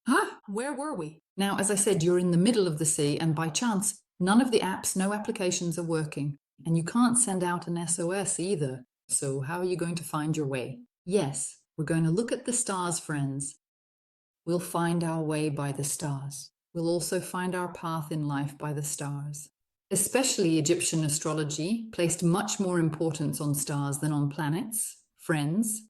Huh? Where were we? Now, as I said, you're in the middle of the sea, and by chance, none of the apps, no applications are working. And you can't send out an SOS either. So, how are you going to find your way? Yes, we're going to look at the stars, friends. We'll find our way by the stars. We'll also find our path in life by the stars. Especially Egyptian astrology placed much more importance on stars than on planets, friends.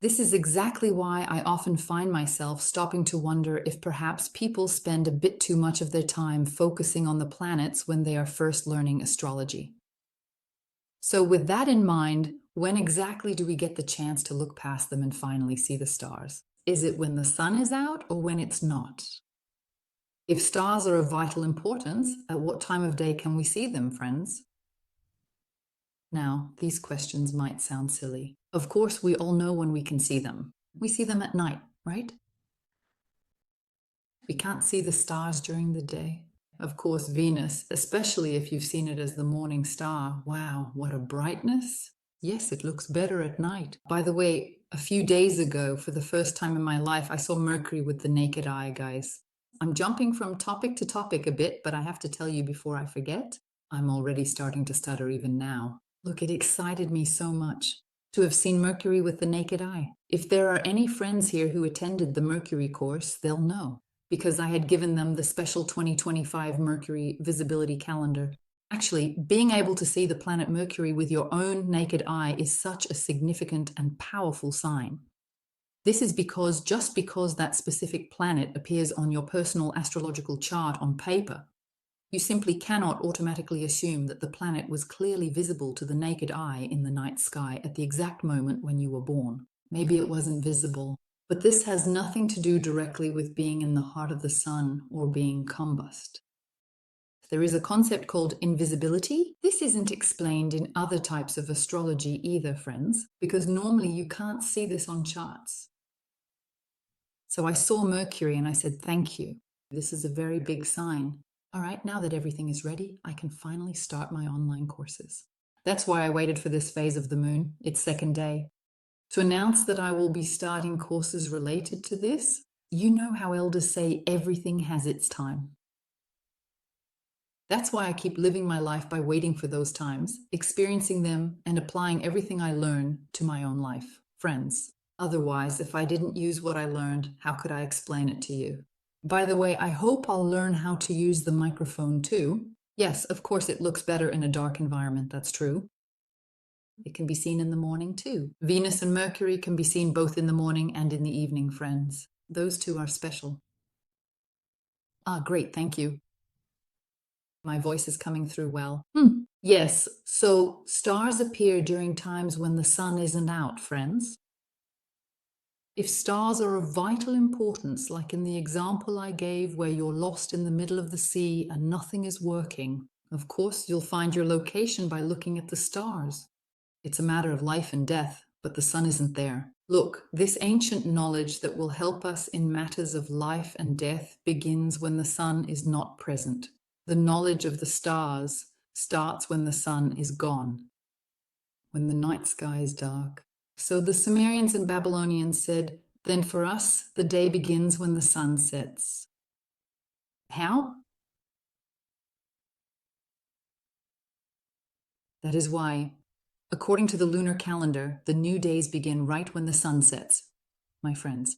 This is exactly why I often find myself stopping to wonder if perhaps people spend a bit too much of their time focusing on the planets when they are first learning astrology. So, with that in mind, when exactly do we get the chance to look past them and finally see the stars? Is it when the sun is out or when it's not? If stars are of vital importance, at what time of day can we see them, friends? Now, these questions might sound silly. Of course, we all know when we can see them. We see them at night, right? We can't see the stars during the day. Of course, Venus, especially if you've seen it as the morning star. Wow, what a brightness. Yes, it looks better at night. By the way, a few days ago, for the first time in my life, I saw Mercury with the naked eye, guys. I'm jumping from topic to topic a bit, but I have to tell you before I forget, I'm already starting to stutter even now. Look, it excited me so much to have seen Mercury with the naked eye. If there are any friends here who attended the Mercury course, they'll know, because I had given them the special 2025 Mercury visibility calendar. Actually, being able to see the planet Mercury with your own naked eye is such a significant and powerful sign. This is just because that specific planet appears on your personal astrological chart on paper, you simply cannot automatically assume that the planet was clearly visible to the naked eye in the night sky at the exact moment when you were born. Maybe it wasn't visible, but this has nothing to do directly with being in the heart of the sun or being combust. There is a concept called invisibility. This isn't explained in other types of astrology either, friends, because normally you can't see this on charts. So I saw Mercury and I said, thank you. This is a very big sign. All right, now that everything is ready, I can finally start my online courses. That's why I waited for this phase of the moon, its second day, to announce that I will be starting courses related to this. You know how elders say everything has its time. That's why I keep living my life by waiting for those times, experiencing them, and applying everything I learn to my own life. Friends, otherwise, if I didn't use what I learned, how could I explain it to you? By the way, I hope I'll learn how to use the microphone too. Yes, of course, it looks better in a dark environment, that's true. It can be seen in the morning too. Venus and Mercury can be seen both in the morning and in the evening, friends. Those two are special. Ah, great, thank you. My voice is coming through well. Yes, so stars appear during times when the sun isn't out, friends. If stars are of vital importance, like in the example I gave where you're lost in the middle of the sea and nothing is working, of course you'll find your location by looking at the stars. It's a matter of life and death, but the sun isn't there. Look, this ancient knowledge that will help us in matters of life and death begins when the sun is not present. The knowledge of the stars starts when the sun is gone, when the night sky is dark. So the Sumerians and Babylonians said, then for us, the day begins when the sun sets. How? That is why, according to the lunar calendar, the new days begin right when the sun sets, my friends.